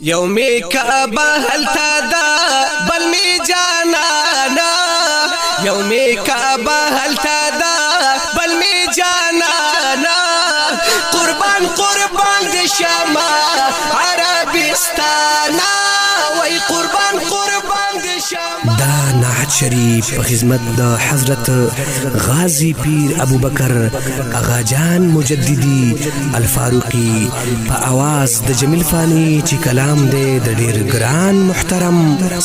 یومی کعبه هلتا دا بل می جانانا یومی کعبه هلتا دا بل می جانانا قربان قربان دی شما عربستانا وی قربان قربان دی شما دا نعت شریف په خدمت د حضرت غازی پیر ابو بکر اغا جان مجددی الفاروقی په आवाज د جمیل فانی چې کلام دی د ډیر ګران محترم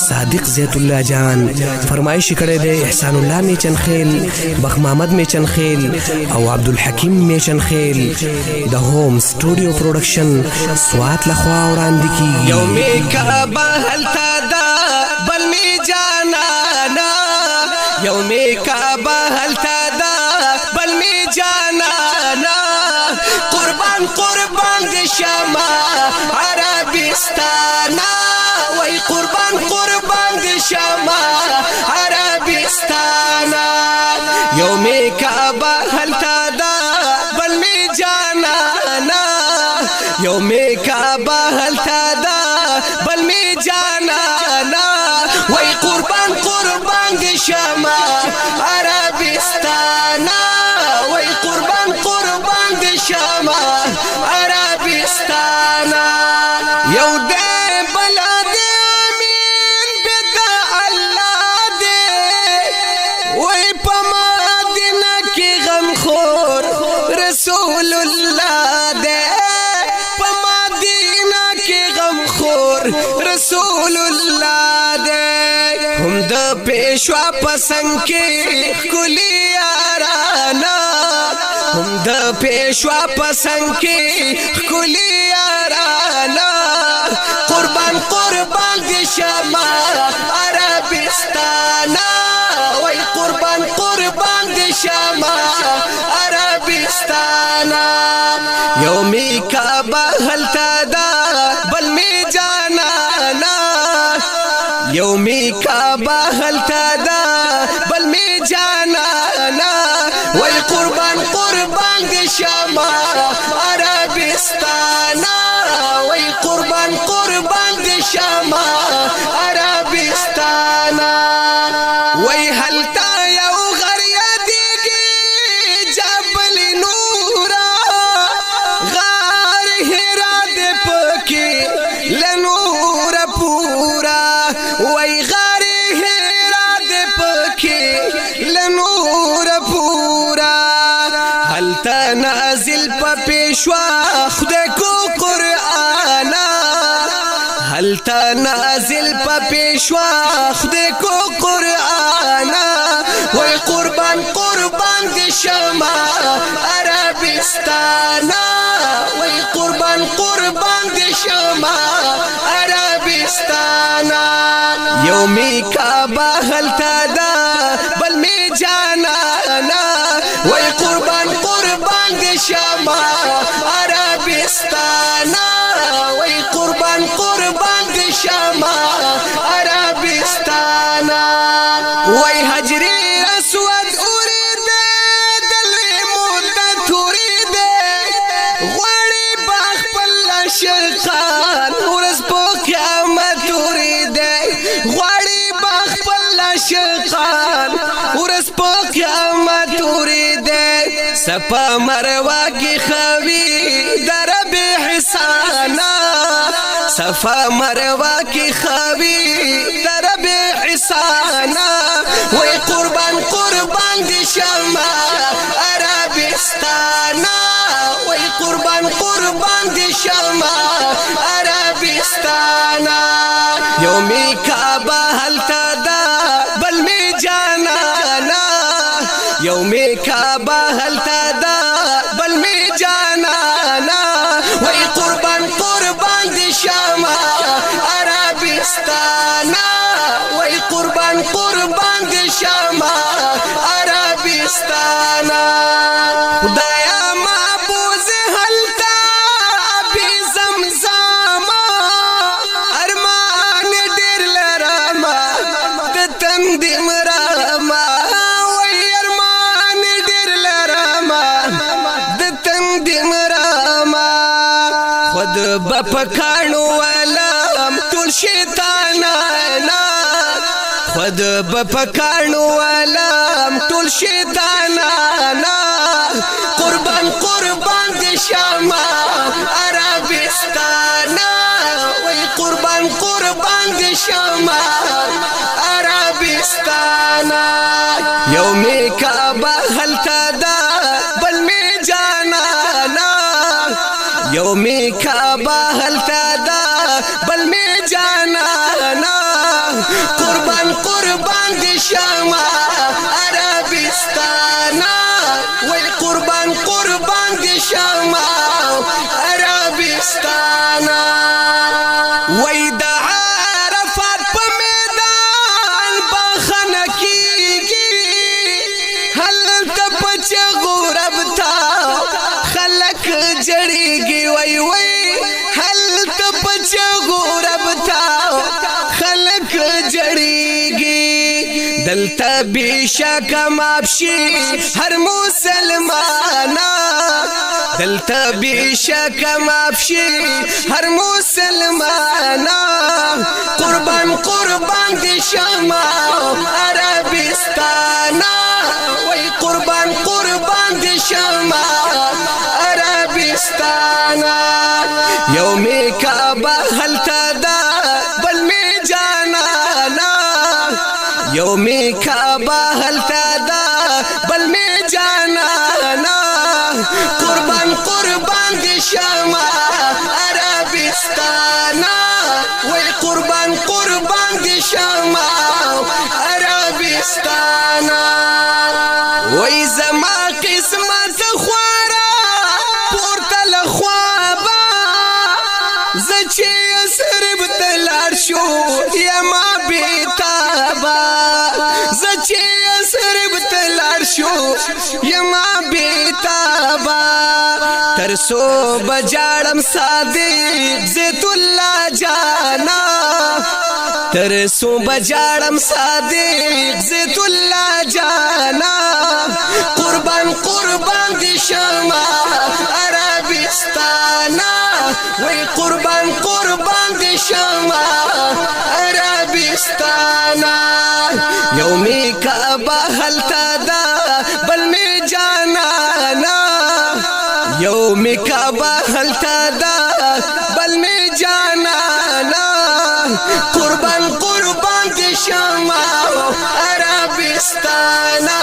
صادق زیت الله جان فرمایش کړی دی احسان الله میچن خیل بخ محمد میچن خیل او عبدالحکیم میچن خیل د هوم سټوډیو پروډکشن سوات لخوا وړاندې کیږي یومی کعبه هلتا دا بل می جانانا یومی کعبه هلتا دا بل می جانانا قربان قربان دی شما عربستانا وی قربان قربان دی شما عربستانا یومی کعبه هلتا دا بل می جانانا یومی کعبه هلتا دا بل می جانانا وی قربان قربان دی شما عربستانا وی قربان قربان دی شما عربستانا یو دے بلا دے امین بیتا اللہ دے وی پما دینا کی غم خور رسول اللہ دے پما دینا کی غم خور رسول اللہ دے هم د پیشوا پسنگ کی کلی یارانا هم د پیشوا پسنگ کی کلی یارانا قربان قربان دی شما عربستانا وی قربان قربان دی شما عربستانا یومی کعبه هلتا دا بل می جانانا یومی کعبه هلتا دا بل می جانانا وی قربان قربان دی شما عربستانا وی قربان قربان دی شما عربستانا وی هلتا یو غریا دیگی جبل نورا غار ہیرا دے پکی لنور پورا وی غار ہیرا دے پکی لنور پورا هلتا نازل پا پیشوا خدای کو قرآنا هلتا نازل پا پیشوا خدای کو قرآنا وی قربان قربان دی شما عربستانا وی قربان قربان دی شما عربستانا یومی کعبه هلتا دا بل می جانانا وی قربان قربان دی شما عربستانا وی قربان قربان دی شما عربستانا وی حجری اسود اوریده دلوی مدت اوریده غواری باخ پل شیخان ورز پو قیامت اوریده غواری باخ پل شیخان ورز پو قیامت اوریده سپا مروا کی خوی درب حسانا صفا مروا کی خوی درب حسانا وی قربان قربان دی شما عربستانا وی قربان قربان دی شما عربستانا یومی کعبه هلتا دا بل می جانانا یومی کعبه هلتا دا بل می جانانا وی قربان قربان دی شما عربستانا وی قربان قربان دی شما عربستانا خدایا محبوز هلتا ابی زمزاما ارمان دیر لراما تتندم راما وی ارمان دیر لراما تتندم راما خود بپکانو والا شیطانانا خود بپکانو علم ټول شیطانانا قربان قربان دی شاما عربستانا وی قربان قربان دی شاما عربستانا یومی کعبہ حلتا دا بل می جانانا یومی کعبہ حلتا دا بل می جانانا قربان قربان دی شاما عربستانا وی قربان قربان دی شاما عربستانا وی دا عرفات پا میدان باخنا کیگی حل تپچ غورب تا خلق جڑیگی وی وی حل تپچ غورب تا خلق جڑیگی دلتا بیشک مابشی ہر مسلمانا دلتا بیشک مابشی ہر مسلمانا قربان قربان دی شاما عربستانا وی قربان قربان دی شاما عربستانا یومی کعبہ حلتا دا بل می جانانا یومی کعبہ حلتا دا بل می جانانا قربان قربان دی شاما عربستانا وی قربان قربان دی شاما عربستانا وی زما قسمت خوارا پورتل خوابا زچی سرب تلار شو یما بیتابا زچی سرب تلار شو یما بیتابا ترسو بجارم صادق زیت اللہ جانا ترسو بجارم صادق زیت اللہ جانا قربان قربان دی شاما عربستانا وی قربان قربان دی شاما عربستانا یومی کعبہ حلتا دا بل می جانانا یومی کعبہ حلتا دا بل می جانانا قربان قربان دی شاما عربستانا